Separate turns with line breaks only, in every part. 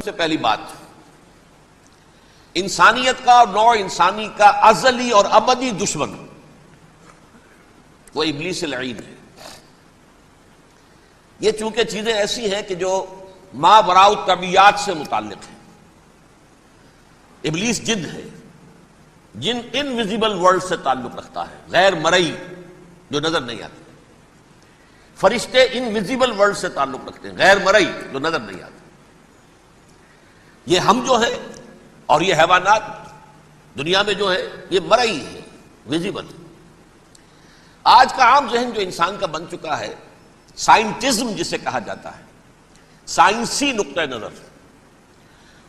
سے پہلی بات، انسانیت کا اور نوع انسانی کا ازلی اور ابدی دشمن وہ ابلیس لعین ہے۔ یہ چونکہ چیزیں ایسی ہیں کہ جو ما وراء الطبیعیات سے متعلق ہیں۔ ابلیس جن ہے، جن انویزیبل ورلڈ سے تعلق رکھتا ہے، غیر مرئی جو نظر نہیں آتے۔ فرشتے انویزیبل ورلڈ سے تعلق رکھتے ہیں، غیر مرئی جو نظر نہیں آتے۔ یہ ہم جو ہیں اور یہ حیوانات دنیا میں جو ہے یہ مرئی ہے، ویزیبل۔ آج کا عام ذہن جو انسان کا بن چکا ہے، سائنٹزم جسے کہا جاتا ہے، سائنسی نقطہ نظر،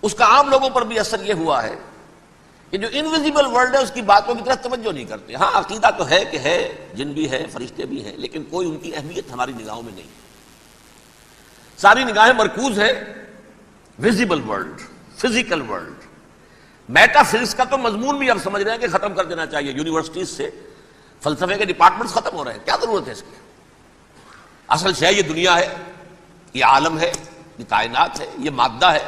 اس کا عام لوگوں پر بھی اثر یہ ہوا ہے کہ جو انویزیبل ورلڈ ہے اس کی باتوں کی طرف توجہ نہیں کرتے۔ ہاں عقیدہ تو ہے کہ ہے، جن بھی ہے، فرشتے بھی ہیں، لیکن کوئی ان کی اہمیت ہماری نگاہوں میں نہیں۔ ساری نگاہیں مرکوز ہے visible world, physical world. Meta physics کا تو مضمون بھی اب سمجھ رہے ہیں کہ ختم کر دینا چاہیے، یونیورسٹیز سے فلسفے کے ڈپارٹمنٹس ختم ہو رہے ہیں، کیا ضرورت ہے اس کی؟ اصل شے یہ دنیا ہے، یہ عالم ہے، یہ کائنات ہے، یہ مادہ ہے،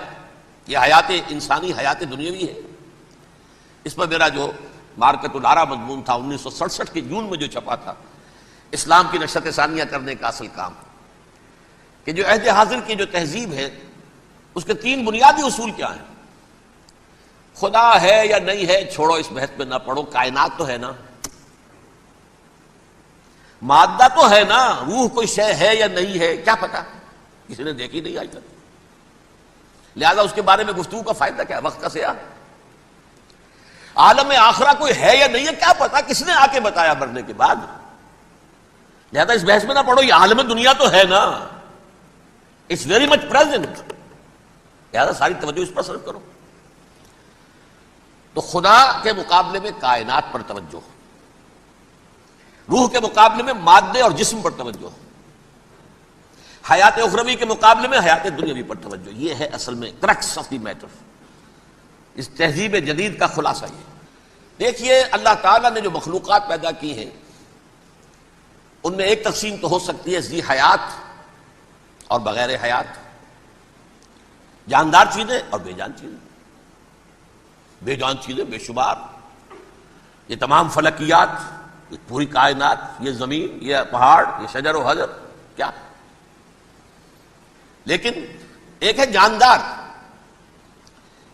یہ حیات انسانی، حیات دنیاوی ہے۔ اس پر میرا جو مارکت الارا مضمون تھا 1967 کے جون میں جو چھپا تھا، اسلام کی نشرت ثانیہ کرنے کا اصل کام، کہ جو عہد حاضر کی جو تہذیب ہے اس کے 3 بنیادی اصول کیا ہیں؟ خدا ہے یا نہیں ہے چھوڑو، اس بحث پہ نہ پڑھو، کائنات تو ہے نا، مادہ تو ہے نا، روح کوئی شے ہے یا نہیں ہے کیا پتا، کسی نے دیکھی نہیں آج تک، لہذا اس کے بارے میں گفتگو کا فائدہ کیا، وقت کا سیاح۔ عالم آخرہ کوئی ہے یا نہیں ہے کیا پتا، کس نے آ کے بتایا مرنے کے بعد، لہذا اس بحث میں نہ پڑھو، یہ عالم دنیا تو ہے نا، اٹس ویری مچ پریزنٹ، لہذا ساری توجہ اس پر صرف کرو۔ تو خدا کے مقابلے میں کائنات پر توجہ، روح کے مقابلے میں مادے اور جسم پر توجہ، حیات اخروی کے مقابلے میں حیات دنیاوی پر توجہ۔ یہ ہے اصل میں کرکس آف دی میٹر، اس تہذیب جدید کا خلاصہ۔ یہ دیکھیے اللہ تعالیٰ نے جو مخلوقات پیدا کی ہیں ان میں ایک تقسیم تو ہو سکتی ہے ذی حیات اور بغیر حیات، جاندار چیزیں اور بے جان چیزیں۔ بے جان چیزیں بے شمار، یہ تمام فلکیات، یہ پوری کائنات، یہ زمین، یہ پہاڑ، یہ شجر و حجر، کیا؟ لیکن ایک ہے جاندار۔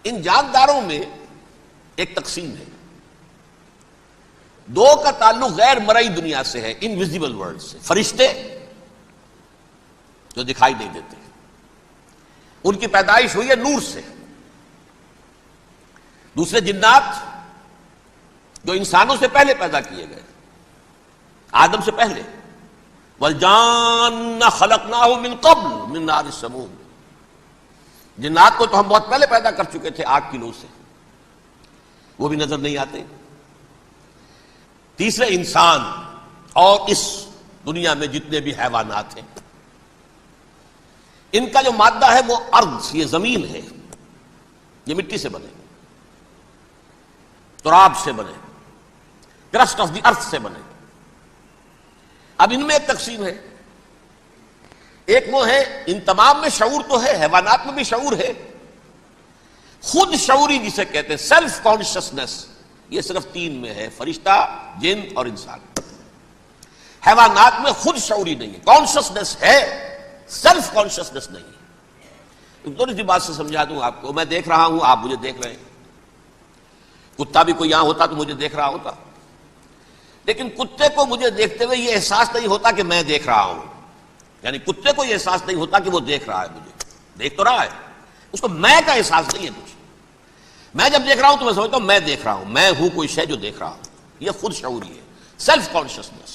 ان جانداروں میں ایک تقسیم ہے، 2 کا تعلق غیر مرئی دنیا سے ہے، انویزیبل ورلڈ سے۔ فرشتے جو دکھائی نہیں دیتے، ان کی پیدائش ہوئی ہے نور سے۔ دوسرے جنات جو انسانوں سے پہلے پیدا کیے گئے، آدم سے پہلے، وَالْجَانَّ خَلَقْنَاهُ مِن قَبْلُ مِن نَارِ السَّمُومِ، جنات کو تو ہم بہت پہلے پیدا کر چکے تھے آگ کی لو سے، وہ بھی نظر نہیں آتے۔ تیسرے انسان اور اس دنیا میں جتنے بھی حیوانات ہیں، ان کا جو مادہ ہے وہ ارض، یہ زمین ہے، یہ مٹی سے بنے، تراب سے بنے، کرسٹ آف دی ارتھ سے بنے۔ اب ان میں ایک تقسیم ہے، ایک وہ ہے، ان تمام میں شعور تو ہے، حیوانات میں بھی شعور ہے، خود شعوری جسے کہتے ہیں سیلف کانشسنس، یہ صرف 3 میں ہے، فرشتہ، جن اور انسان۔ حیوانات میں خود شعوری نہیں ہے، کانشسنس ہے، سیلف کانشسنس نہیں ہے۔ تھوڑی سی بات سے سمجھا دوں آپ کو، میں دیکھ رہا ہوں، آپ مجھے دیکھ رہے ہیں، کتا بھی کوئی یہاں ہوتا تو مجھے دیکھ رہا ہوتا، لیکن کتے کو مجھے دیکھتے ہوئے یہ احساس نہیں ہوتا کہ میں دیکھ رہا ہوں، یعنی کتے کو یہ احساس نہیں ہوتا کہ وہ دیکھ رہا ہے، مجھے دیکھ تو رہا ہے، اس کو میں کا احساس نہیں ہے کچھ۔ میں جب دیکھ رہا ہوں تو میں سمجھتا ہوں میں دیکھ رہا ہوں، میں ہوں کوئی شے جو دیکھ رہا ہوں، یہ خود شعوری ہے، سیلف کانشسنس۔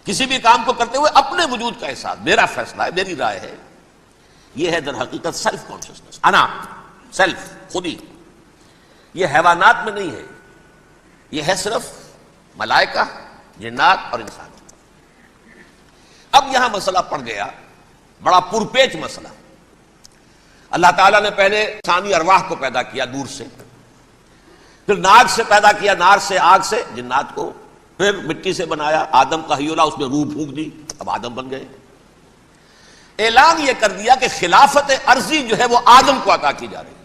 کسی بھی کام کو کرتے ہوئے اپنے وجود کا احساس، میرا فیصلہ ہے، میری رائے ہے، یہ ہے در حقیقت سیلف کانشسنس، انا، سیلف، خودی۔ یہ حیوانات میں نہیں ہے، یہ ہے صرف ملائکہ، جنات اور انسان۔ اب یہاں مسئلہ پڑ گیا، بڑا پرپیچ مسئلہ۔ اللہ تعالیٰ نے پہلے انسانی ارواح کو پیدا کیا نور سے، پھر ناگ سے پیدا کیا، نار سے، آگ سے جنات کو، پھر مٹی سے بنایا، آدم کا حیولہ، اس میں روح پھونک دی، اب آدم بن گئے۔ اعلان یہ کر دیا کہ خلافت عرضی جو ہے وہ آدم کو عطا کی جا رہی ہے.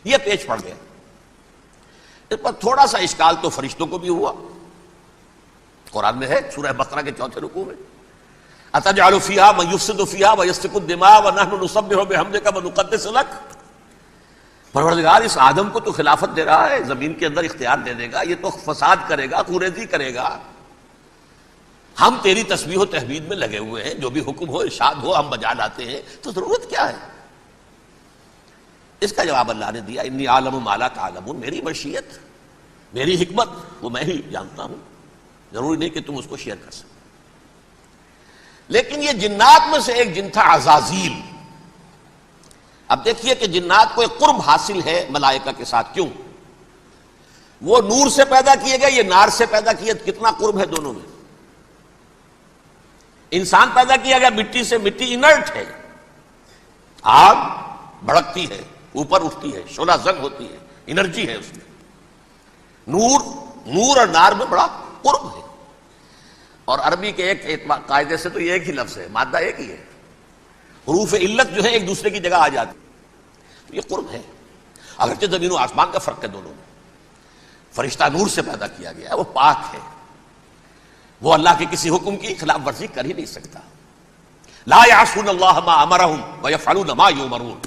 یہ پیش پڑ گیا. اس پر تھوڑا سا اشکال تو فرشتوں کو بھی ہوا. قرآن میں ہے سورہ بقرہ کے 4 رکوع میں اتجعل فیہا من یفسد فیہا ویسفک الدماء ونحن نسبح بحمدک ونقدس لک. پروردگار اس آدم کو تو خلافت دے رہا ہے، زمین کے اندر اختیار دے دے گا، یہ تو فساد کرے گا، خوریزی کرے گا، ہم تیری تسبیح و تحمید میں لگے ہوئے ہیں، جو بھی حکم ہو ارشاد ہو ہم بجا لاتے ہیں، تو ضرورت کیا ہے؟ اس کا جواب اللہ نے دیا انی عالم ما لا تعلمون، میری مشیت، میری حکمت وہ میں ہی جانتا ہوں، ضروری نہیں کہ تم اس کو شیئر کر سکو. لیکن یہ جنات میں سے ایک جن تھا عزازیل. اب دیکھیے کہ جنات کو ایک قرب حاصل ہے ملائکہ کے ساتھ. کیوں؟ وہ نور سے پیدا کیے گئے، یہ نار سے پیدا کیے، کتنا قرب ہے دونوں میں. انسان پیدا کیا گیا مٹی سے، مٹی انرٹ ہے، آگ بھڑکتی ہے، اوپر اٹھتی ہے، شعلہ زنگ ہوتی ہے، انرجی ہے اس میں. نور اور نار میں بڑا قرب ہے. اور عربی کے ایک قاعدے سے تو یہ ایک ہی لفظ ہے، مادہ ایک ہی ہے، حروف علت جو ہے ایک دوسرے کی جگہ آ جاتی. یہ قرب ہے، اگرچہ زمین و آسمان کا فرق ہے دونوں میں. فرشتہ نور سے پیدا کیا گیا ہے، وہ پاک ہے، وہ اللہ کے کسی حکم کی خلاف ورزی کر ہی نہیں سکتا. لا یعصون اللہ ما امرہم ویفعلون ما یؤمرون.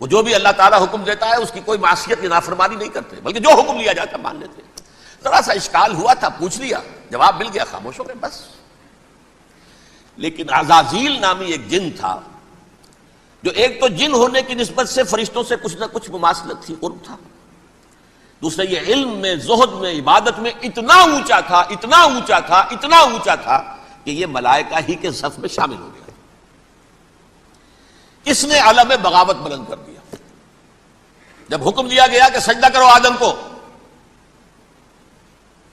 وہ جو بھی اللہ تعالیٰ حکم دیتا ہے اس کی کوئی معصیت یا نافرمانی نہیں کرتے، بلکہ جو حکم لیا جاتا مان لیتے. ذرا سا اشکال ہوا تھا، پوچھ لیا، جواب مل گیا، خاموش ہو گئے بس. لیکن عزازیل نامی ایک جن تھا جو ایک تو جن ہونے کی نسبت سے فرشتوں سے کچھ نہ کچھ مماثلت تھی، قرب تھا. دوسرے یہ علم میں، زہد میں، عبادت میں اتنا اونچا تھا، اتنا اونچا تھا، اتنا اونچا تھا کہ یہ ملائکہ ہی کے صف میں شامل ہو گیا. اس نے علم بغاوت بلند کر دیا. جب حکم دیا گیا کہ سجدہ کرو آدم کو،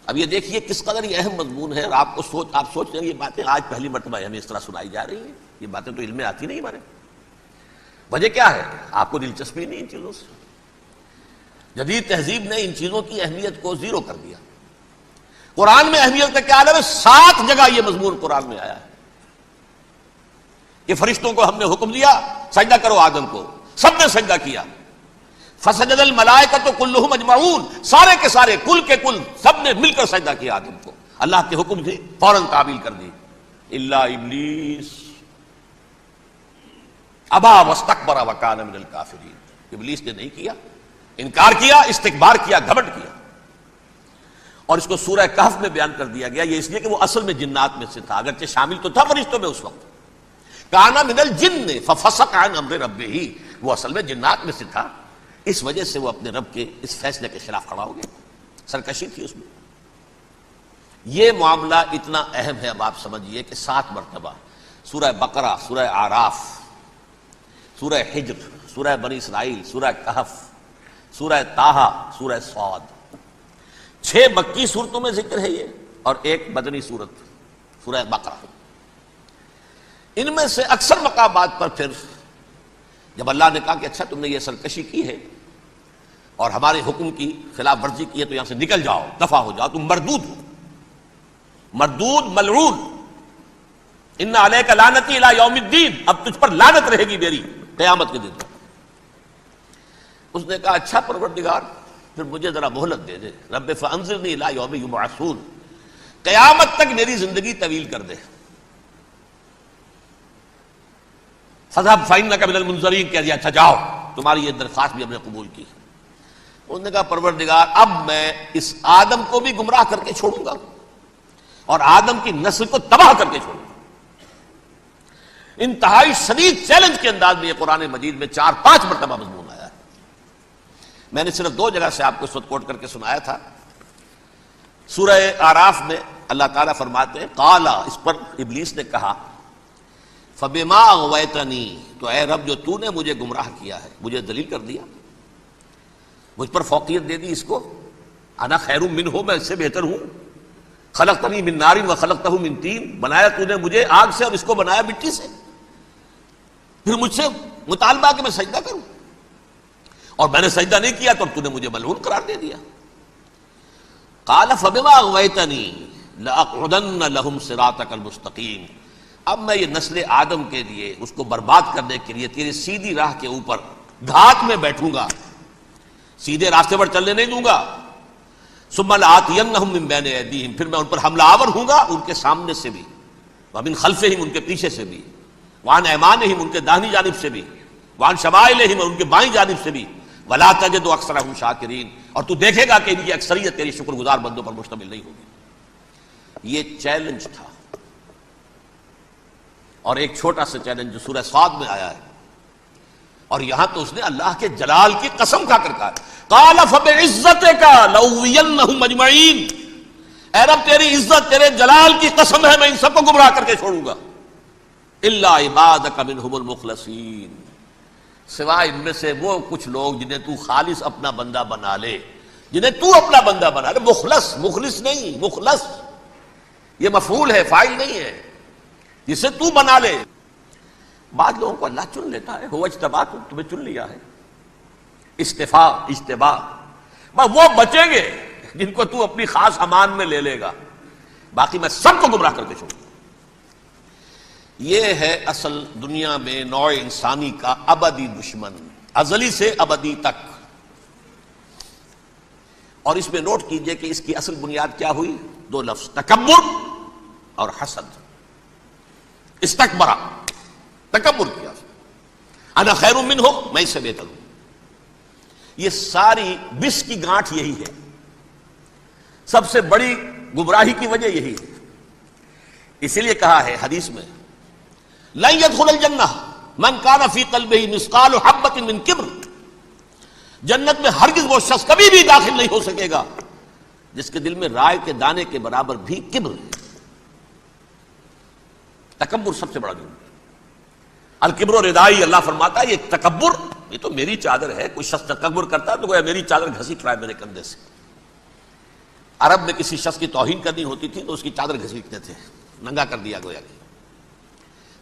اب یہ دیکھیے کس قدر یہ اہم مضمون ہے. آپ سوچ رہے ہیں یہ باتیں آج پہلی مرتبہ ہمیں اس طرح سنائی جا رہی ہیں، یہ باتیں تو علم میں آتی نہیں ہمارے. وجہ کیا ہے؟ آپ کو دلچسپی نہیں ان چیزوں سے. جدید تہذیب نے ان چیزوں کی اہمیت کو زیرو کر دیا. قرآن میں اہمیت کا کیا عالم ہے؟ 7 جگہ یہ مضمون قرآن میں آیا ہے کہ فرشتوں کو ہم نے حکم دیا سجدہ کرو آدم کو، سب نے سجدہ کیا. فسجد الملائکۃ کلھم اجمعون، سارے کے سارے، کل کے کل، سب نے مل کر سجدہ کیا آدم کو. اللہ کے حکم سے فوراً تعمیل کر دی. الا ابلیس ابا واستکبر وکان من الکافرین. ابلیس نے نہیں کیا، انکار کیا، استکبار کیا، گھمنڈ کیا. اور اس کو سورہ کہف میں بیان کر دیا گیا. یہ اس لیے کہ وہ اصل میں جنات میں سے تھا، اگرچہ شامل تو تھا فرشتوں میں اس وقت. کانا من الجن ففسق عن امر ربہ، وہ اصل میں جنات میں سے تھا، اس وجہ سے وہ اپنے رب کے اس فیصلے کے خلاف کھڑا ہو گیا. سرکشی تھی اس میں. یہ معاملہ اتنا اہم ہے، اب آپ سمجھیے کہ 7 مرتبہ سورہ بقرہ، سورہ اعراف، سورہ حجر، سورہ بنی اسرائیل، سورہ کہف، سورہ طٰہٰ، سورہ صاد، 6 مکی صورتوں میں ذکر ہے یہ، اور ایک مدنی صورت سورہ بقرہ. ان میں سے اکثر مقامات پر پھر جب اللہ نے کہا کہ اچھا تم نے یہ سرکشی کی ہے اور ہمارے حکم کی خلاف ورزی کی ہے تو یہاں سے نکل جاؤ، دفع ہو جاؤ، تم مردود ہو، مردود ملعون، ان علیک لعنتی الی یوم الدین، اب تجھ پر لعنت رہے گی میری قیامت کے دن. اس نے کہا اچھا پروردگار پھر مجھے ذرا مہلت دے دے، رب فانظرنی الی یوم یبعثون، قیامت تک میری زندگی طویل کر دے. فذهب فإنك من المنظرین، کہہ دیا اچھا جاؤ، تمہاری یہ درخواست بھی ہم نے قبول کی. انہوں نے کہا پروردگار اب میں اس آدم کو بھی گمراہ کر کے چھوڑوں گا اور آدم کی نسل کو تباہ کر کے چھوڑوں گا. انتہائی شدید چیلنج کے انداز میں یہ قرآن مجید میں 4-5 مرتبہ مضمون آیا ہے. میں نے صرف 2 جگہ سے آپ کو اس وقت کوٹ کر کے سنایا تھا. سورہ اعراف میں اللہ تعالیٰ فرماتے ہیں قالا، اس پر ابلیس نے کہا فبما اغویتنی، تو اے رب جو تو نے مجھے گمراہ کیا ہے، مجھے ذلیل کر دیا، مجھ پر فوقیت دے دی، اس کو انا خیر منہ، میں اس سے بہتر ہوں، خلقتنی من نار وخلقتہ من طین، بنایا تو نے مجھے آگ سے اور اس کو بنایا مٹی سے، پھر مجھ سے مطالبہ کہ میں سجدہ کروں، اور میں نے سجدہ نہیں کیا تو اب تو نے مجھے ملعون قرار دے دیا. قال فبما اغویتنی لاقعدن لهم صراطک المستقیم، اب میں یہ نسل آدم کے لیے اس کو برباد کرنے کے لیے تیری سیدھی راہ کے اوپر گھات میں بیٹھوں گا، سیدھے راستے پر چلنے نہیں دوں گا۔ ثم لآتینہم من بین ایدیہم، پھر میں ان پر حملہ آور ہوں گا ان کے سامنے سے بھی، ومن خلفہم ان کے پیچھے سے بھی، وعن ایمانہم ان کے داہنی جانب سے بھی، وعن شمائلہم ان کے بائیں جانب سے بھی، ولا تجد اکثرہم شاکرین، اور تو دیکھے گا کہ ان کی اکثریت تیری شکر گزار بندوں پر مشتمل نہیں ہوگی۔ یہ چیلنج تھا، اور ایک چھوٹا سا چیلنج جو سورہ صاد میں آیا ہے، اور یہاں تو اس نے اللہ کے جلال کی قسم کھا کر کہا، قال فبعزتک لأغوینہم اجمعین، اے رب تیری عزت تیرے جلال کی قسم ہے میں ان سب کو گمراہ کر کے چھوڑوں گا، الا عبادک منہم المخلصین، سوائے ان میں سے وہ کچھ لوگ جنہیں تو خالص اپنا بندہ بنا لے، جنہیں تو اپنا بندہ بنا لے۔ مخلص، مخلص نہیں، مخلص یہ مفعول ہے، فاعل نہیں ہے، جسے تو بنا لے۔ بعض لوگوں کو اللہ چن لیتا ہے، ہو اجتباکم، تمہیں چن لیا ہے، استفاء اجتباء، بس وہ بچیں گے جن کو تو اپنی خاص امان میں لے لے گا، باقی میں سب کو گمراہ کر کے چھوڑوں گا۔ یہ ہے اصل دنیا میں نوع انسانی کا ابدی دشمن، ازلی سے ابدی تک۔ اور اس میں نوٹ کیجئے کہ اس کی اصل بنیاد کیا ہوئی؟ دو لفظ، تکبر اور حسد۔ استکبرا، تکبر کیا، انا خیر منہ، میں اس سے بہتر ہوں۔ یہ ساری بس کی گانٹھ یہی ہے، سب سے بڑی گمراہی کی وجہ یہی ہے۔ اسی لیے کہا ہے حدیث میں، لن يدخل الجنہ من کان فی قلبہ مثقال حبۃ من کبر، جنت میں ہرگز وہ شخص کبھی بھی داخل نہیں ہو سکے گا جس کے دل میں رائے کے دانے کے برابر بھی کبر ہے۔ تکبر سب سے بڑا جرم ہے۔ الکبر ردائی، اللہ فرماتا ہے یہ تکبر، یہ تو میری چادر ہے۔ کوئی شخص تکبر کرتا ہے تو گویا میری چادر گھسیٹ رہا ہے میرے کندھے سے۔ عرب میں کسی شخص کی توہین کرنی ہوتی تھی تو اس کی چادر گھسیٹتے تھے، ننگا کر دیا گویا کہ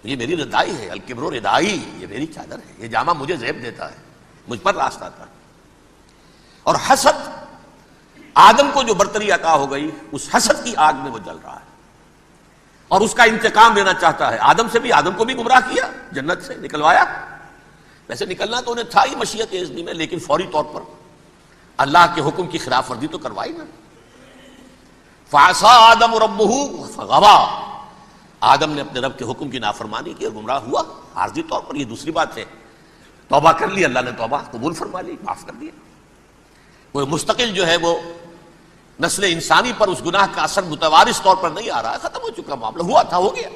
یہ میری ردائی ہے، الکبر ردائی، یہ میری چادر ہے، یہ جامہ مجھے زیب دیتا ہے، مجھ پر راستہ تھا۔ اور حسد، آدم کو جو برتری عطا ہو گئی اس حسد کی آگ میں وہ جل رہا ہے اور اس کا انتقام لینا چاہتا ہے۔ آدم سے بھی، آدم کو بھی گمراہ کیا، جنت سے نکلوایا، ویسے نکلنا تو انہیں تھا ہی مشیت اذنی میں، لیکن فوری طور پر اللہ کے حکم کی خلاف ورزی تو کروائی نا۔ فعصى آدم ربہ فغوى، آدم نے اپنے رب کے حکم کی نافرمانی کی اور گمراہ ہوا عارضی طور پر۔ یہ دوسری بات ہے، توبہ کر لی، اللہ نے توبہ قبول فرما لی، معاف کر دیا۔ کوئی مستقل جو ہے وہ نسل انسانی پر اس گناہ کا اثر متوارث طور پر نہیں آ رہا ہے، ختم ہو چکا معاملہ، ہوا تھا ہو گیا۔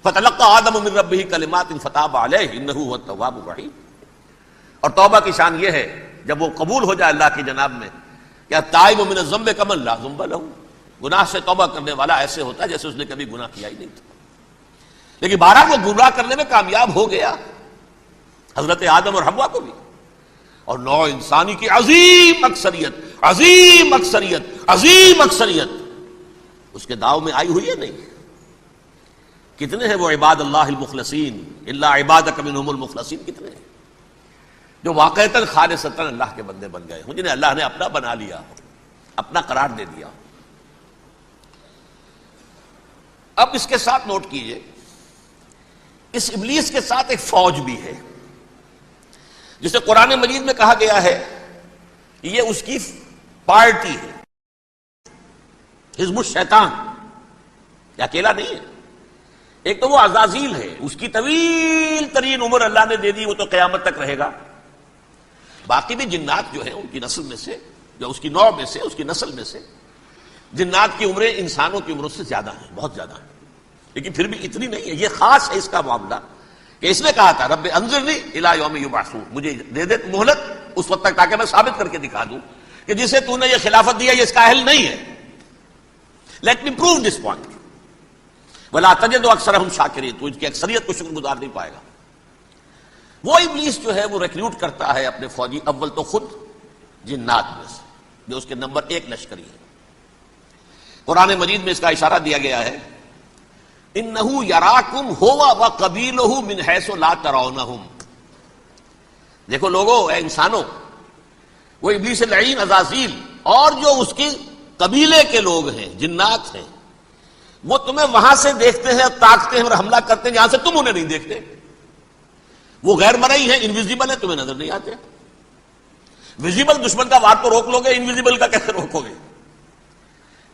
فتلقى آدم من ربہ کلمات فتاب علیہ انہ هو التواب الرحیم۔ اور توبہ کی شان یہ ہے جب وہ قبول ہو جائے اللہ کی جناب میں، کیا التائب من الذنب کمن لا ذنب له، گناہ سے توبہ کرنے والا ایسے ہوتا ہے جیسے اس نے کبھی گناہ کیا ہی نہیں تھا۔ لیکن بہرحال وہ گمراہ کرنے میں کامیاب ہو گیا، حضرت آدم اور حوا کو بھی۔ اور نوع انسانی کی عظیم اکثریت، عظیم اکثریت، عظیم اکثریت اس کے داؤ میں آئی ہوئی ہے نہیں۔ کتنے ہیں وہ عباد اللہ المخلصین، الا عبادک منہم المخلصین، کتنے ہیں جو واقعتاً خالصتاً اللہ کے بندے بن گئے ہوں، جنہیں اللہ نے اپنا بنا لیا ہو، اپنا قرار دے دیا ہو۔ اب اس کے ساتھ نوٹ کیجئے، اس ابلیس کے ساتھ ایک فوج بھی ہے جسے قرآن مجید میں کہا گیا ہے یہ اس کی پارٹی ہے، حزب الشیطان، یہ اکیلا نہیں ہے۔ ایک تو وہ عزازیل ہے، اس کی طویل ترین عمر اللہ نے دے دی، وہ تو قیامت تک رہے گا۔ باقی بھی جنات جو ہیں ان کی نسل میں سے، جو اس کی نوع میں سے، اس کی نسل میں سے، جنات کی عمریں انسانوں کی عمروں سے زیادہ ہیں، بہت زیادہ ہیں، لیکن پھر بھی اتنی نہیں ہے۔ یہ خاص ہے اس کا معاملہ کہ اس نے کہا تھا رب انظرنی الی یوم یبعثون، مجھے دے دے مہلت اس وقت تک تاکہ میں ثابت کر کے دکھا دوں کہ جسے تو نے یہ خلافت دیا یہ اس کا اہل نہیں ہے۔ Let me prove this point ولا تجد اکثرہم شاکرین، تو ان کی اکثریت کو شکر گزار نہیں پائے گا۔ وہ ابلیس جو ہے وہ ریکروٹ کرتا ہے اپنے فوجی، اول تو خود جنات میں سے جو اس کے نمبر 1 لشکری ہے۔ قرآن مجید میں اس کا اشارہ دیا گیا ہے، انہو یراکم ہوا وقبیلہ من حیث لا ترونہم۔ دیکھو لوگو، اے انسانوں، وہ ابلیس لعین عزازیل اور جو اس کی قبیلے کے لوگ ہیں، جنات ہیں، وہ تمہیں وہاں سے دیکھتے ہیں، تاکتے ہیں اور حملہ کرتے ہیں جہاں سے تم انہیں نہیں دیکھتے. وہ غیر مرئی ہیں، انویزیبل ہے، تمہیں نظر نہیں آتے. ویزیبل دشمن کا وار تو روک لو گے، انویزیبل کا کیسے روکو گے؟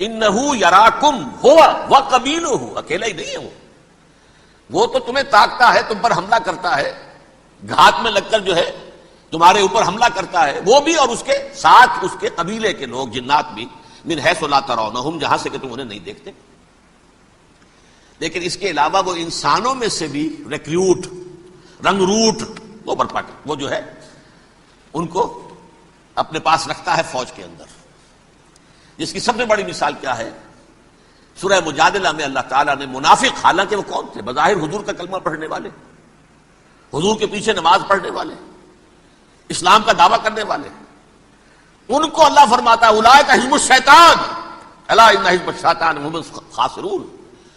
انہو یراکم ہوا وقبیلہ، اکیلا ہی نہیں ہے وہ تو تمہیں تاکتا ہے، تم پر حملہ کرتا ہے، گھات میں لگ کر جو ہے تمہارے اوپر حملہ کرتا ہے، وہ بھی اور اس کے ساتھ اس کے قبیلے کے لوگ، جنات بھی، من حیث لا ترونہم، جہاں سے کہ تم انہیں نہیں دیکھتے. لیکن اس کے علاوہ وہ انسانوں میں سے بھی ریکریوٹ، رنگ روٹ وہ برپا کر، وہ جو ہے ان کو اپنے پاس رکھتا ہے فوج کے اندر. جس کی سب سے بڑی مثال کیا ہے؟ سورہ مجادلہ میں اللہ تعالیٰ نے منافق، حالانکہ وہ کون تھے؟ بظاہر حضور کا کلمہ پڑھنے والے، حضور کے پیچھے نماز پڑھنے والے، اسلام کا دعویٰ کرنے والے، ان کو اللہ فرماتا ہے اولئک حزب الشیطان الا ان حزب الشیطان هم الخاسرون،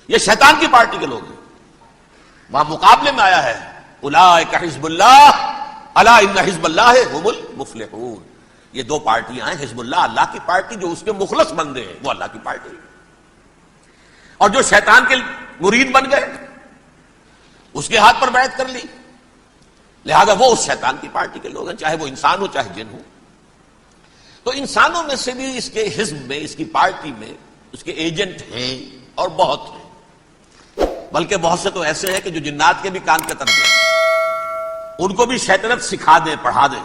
یہ شیطان کی پارٹی کے لوگ ہیں. وہاں مقابلے میں آیا ہے اولئک حزب اللہ الا ان حزب اللہ هم المفلحون. یہ دو پارٹیاں ہیں، حزب اللہ اللہ کی پارٹی جو اس کے مخلص بندے ہیں، وہ اللہ کی پارٹی، اور جو شیطان کے مرید بن گئے اس کے ہاتھ پر بیعت کر لی، لہذا وہ اس شیطان کی پارٹی کے لوگ ہیں، چاہے وہ انسان ہو چاہے جن ہو. تو انسانوں میں سے بھی اس کے حزب میں، اس کی پارٹی میں اس کے ایجنٹ ہیں اور بہت ہیں، بلکہ بہت سے تو ایسے ہیں کہ جو جنات کے بھی کان کتر دیں، ان کو بھی شیطنت سکھا دیں، پڑھا دیں.